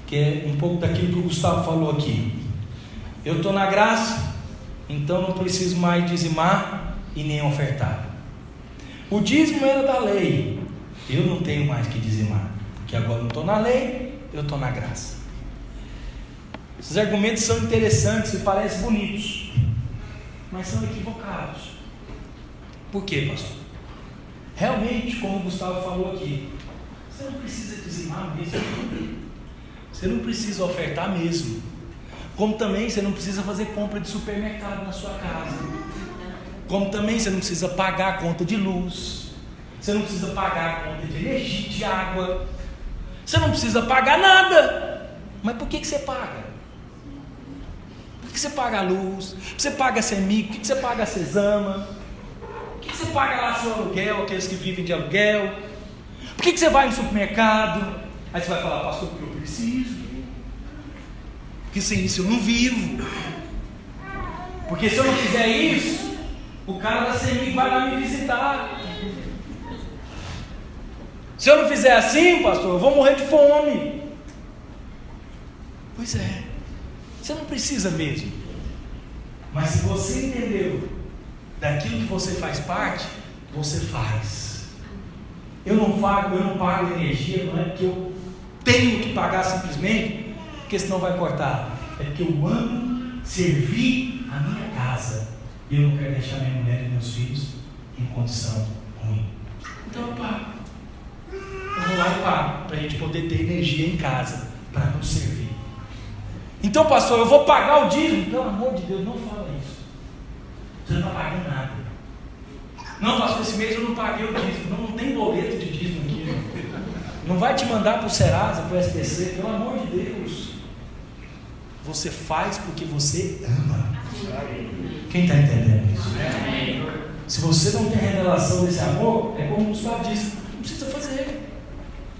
que é um pouco daquilo que o Gustavo falou aqui. Eu estou na graça, então não preciso mais dizimar e nem ofertar. O dízimo era da lei, eu não tenho mais que dizimar, porque agora não estou na lei, eu estou na graça. Esses argumentos são interessantes e parecem bonitos, mas são equivocados. Por quê, pastor? Realmente, como o Gustavo falou aqui, você não precisa dizimar mesmo, você não precisa ofertar mesmo, como também você não precisa fazer compra de supermercado na sua casa, como também você não precisa pagar a conta de luz, você não precisa pagar a conta de energia, de água, você não precisa pagar nada. Mas por que você paga? Por que você paga a luz? Por que você paga a CEMIG? Por que você paga a Cesama? Por que você paga lá seu aluguel, aqueles que vivem de aluguel? Por que você vai no supermercado? Aí você vai falar, pastor, porque eu preciso. Porque sem isso eu não vivo. Porque se eu não fizer isso, o cara da CEMIG vai lá me visitar. Se eu não fizer assim, pastor, eu vou morrer de fome. Pois é, você não precisa mesmo. Mas se você entendeu daquilo que você faz parte, você faz. Eu não pago energia, não é porque eu tenho que pagar simplesmente, porque senão vai cortar. É porque eu amo servir a minha casa. E eu não quero deixar minha mulher e meus filhos em condição ruim. Então eu pago. Eu vou lá e pago, para a gente poder ter energia em casa, para nos servir. Então, pastor, eu vou pagar o dízimo? Pelo amor de Deus, não fala isso. Você não está pagando nada. Não, pastor, esse mês eu não paguei o dízimo. Não tem boleto de dízimo aqui. Não vai te mandar para o Serasa, para o SPC, pelo amor de Deus. Você faz porque você ama. Quem está entendendo isso? Se você não tem revelação desse amor, é como o Gustavo disse, não precisa fazer.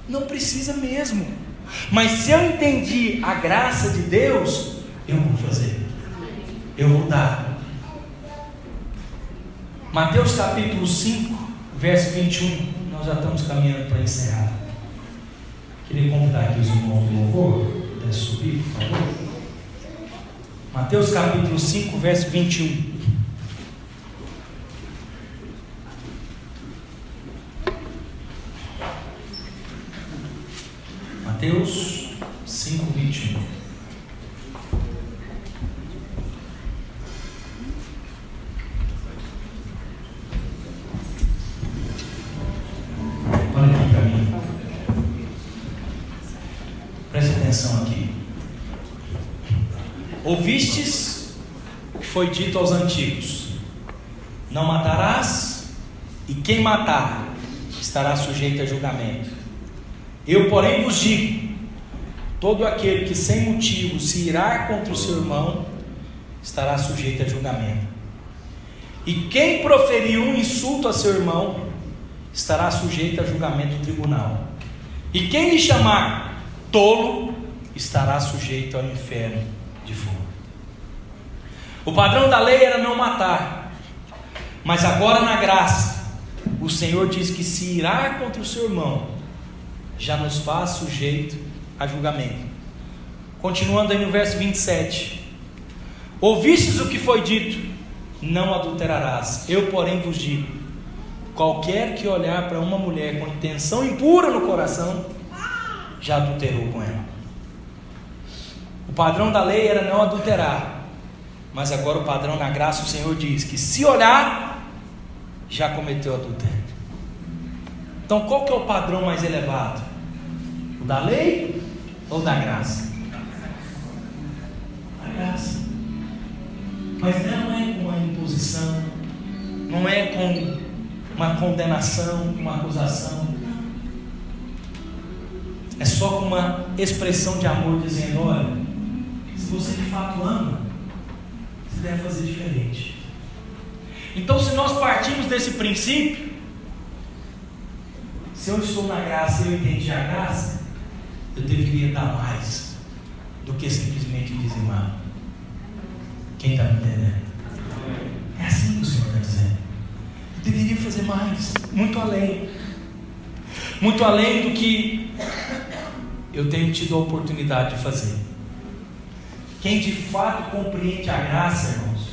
Não precisa mesmo. Mas se eu entendi a graça de Deus, eu vou fazer. Eu vou dar. Mateus capítulo 5, verso 21. Nós já estamos caminhando para encerrar. Queria convidar aqui os irmãos do louvor. Pode subir, por favor. Mateus capítulo 5, verso 21. Mateus 5, 21. atenção aqui. Ouvistes o que foi dito aos antigos: não matarás, e quem matar estará sujeito a julgamento. Eu, porém, vos digo: todo aquele que sem motivo se irar contra o seu irmão estará sujeito a julgamento. E quem proferir um insulto a seu irmão estará sujeito a julgamento do tribunal. E quem lhe chamar tolo estará sujeito ao inferno de fogo. O padrão da lei era não matar, mas agora na graça o Senhor diz que se irar contra o seu irmão já nos faz sujeito a julgamento. Continuando aí no verso 27: ouvistes o que foi dito: não adulterarás. Eu, porém, vos digo: qualquer que olhar para uma mulher com intenção impura no coração já adulterou com ela. O padrão da lei era não adulterar, mas agora o padrão na graça, o Senhor diz que se olhar, já cometeu adultério. Então qual que é o padrão mais elevado? O da lei ou da graça? A graça. Mas não é com uma imposição, não é com uma condenação, uma acusação. É só com uma expressão de amor dizendo: olha, se você de fato ama, você deve fazer diferente. Então, se nós partimos desse princípio, se eu estou na graça e eu entendi a graça, eu deveria dar mais do que simplesmente dizimar. Quem está me entendendo? É assim que o Senhor está dizendo. Eu deveria fazer mais, muito além do que eu tenho tido a oportunidade de fazer. Quem de fato compreende a graça, irmãos,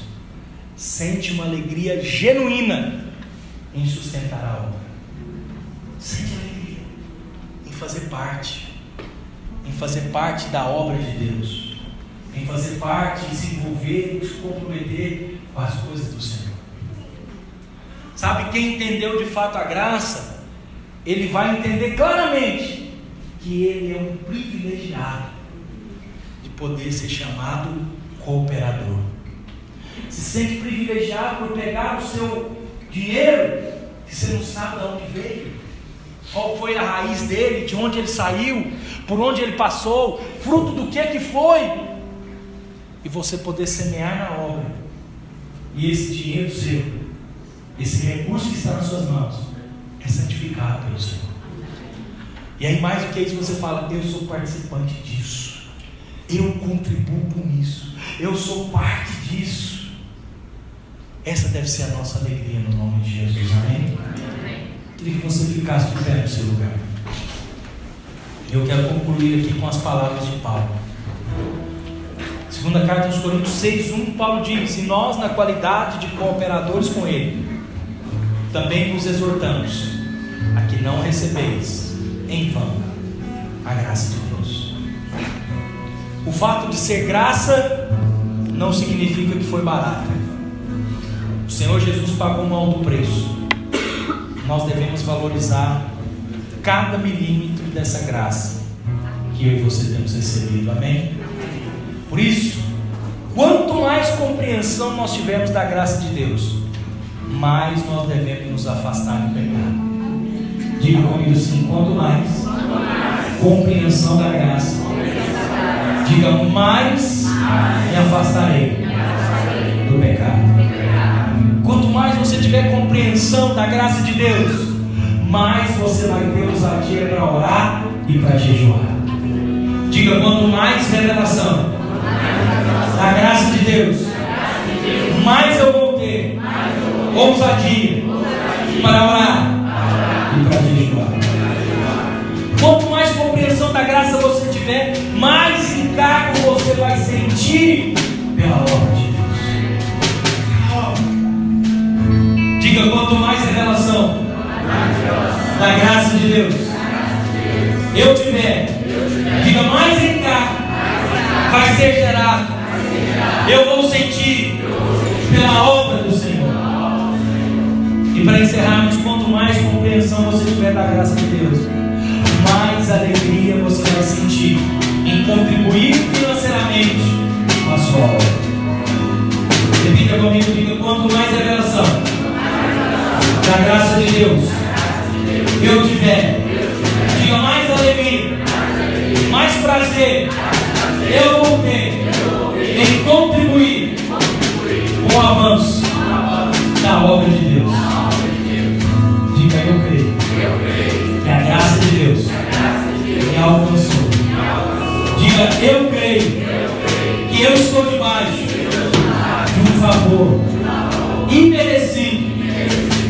sente uma alegria genuína em sustentar a obra. Sente alegria em fazer parte da obra de Deus, em fazer parte, em se envolver, em se comprometer com as coisas do Senhor. Sabe, quem entendeu de fato a graça, ele vai entender claramente que ele é um privilegiado de poder ser chamado cooperador. Se sente privilegiado por pegar o seu dinheiro, que você não sabe de onde veio, qual foi a raiz dele, de onde ele saiu, por onde ele passou, fruto do que foi, e você poder semear na obra, e esse dinheiro seu, esse recurso que está nas suas mãos, é santificado pelo Senhor. E aí, mais do que isso, você fala: eu sou participante disso, eu contribuo com isso, eu sou parte disso. Essa deve ser a nossa alegria no nome de Jesus, amém? Queria que você ficasse de pé no seu lugar. Eu quero concluir aqui com as palavras de Paulo. Segunda carta aos Coríntios 6:1, Paulo diz: e nós, na qualidade de cooperadores com ele, também vos exortamos a que não recebeis em vão a graça de Deus. O fato de ser graça não significa que foi barata. O Senhor Jesus pagou um alto preço. Nós devemos valorizar cada milímetro dessa graça que eu e você temos recebido, amém? Por isso, quanto mais compreensão nós tivermos da graça de Deus, mais nós devemos nos afastar do pecado. Diga comigo assim: quanto mais compreensão da graça, diga mais me afastarei do pecado. Quanto mais você tiver compreensão da graça de Deus, mais você vai ter ousadia para orar e para jejuar. Diga: quanto mais revelação da graça de Deus, mais eu vou ter ousadia para orar e para jejuar. Quanto mais compreensão da graça você tiver, mais encargo você vai sentir pela obra de Deus. Diga: quanto mais revelação da graça de Deus eu tiver, diga, mais encargo vai ser gerado. Eu vou sentir pela obra do Senhor. E para encerrarmos, quanto mais compreensão você tiver da graça de Deus, mais alegria você vai sentir em contribuir financeiramente com a sua obra. Repita comigo, diga: quanto mais revelação da graça de Deus eu tiver, diga, mais alegria, mais prazer eu vou ter em contribuir com o avanço da obra de Deus. Diga: eu creio que a graça de Deus me alcançou. Diga: eu creio que eu estou debaixo de um favor imerecido.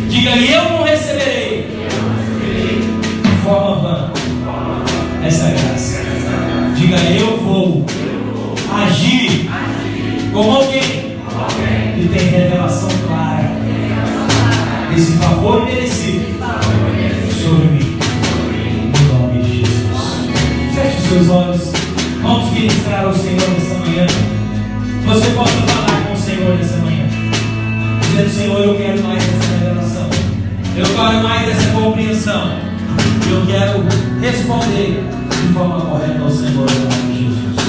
Diga: e eu não receberei de forma vã essa graça. Diga: eu vou agir como alguém que tem revelação clara desse favor merecido sobre mim, no nome de Jesus. Feche os seus olhos, vamos ministrar ao Senhor nessa manhã. Você pode falar com o Senhor nessa manhã, dizendo: Senhor, eu quero mais dessa revelação, eu quero mais dessa compreensão, eu quero responder de forma correta ao Senhor, no nome de Jesus.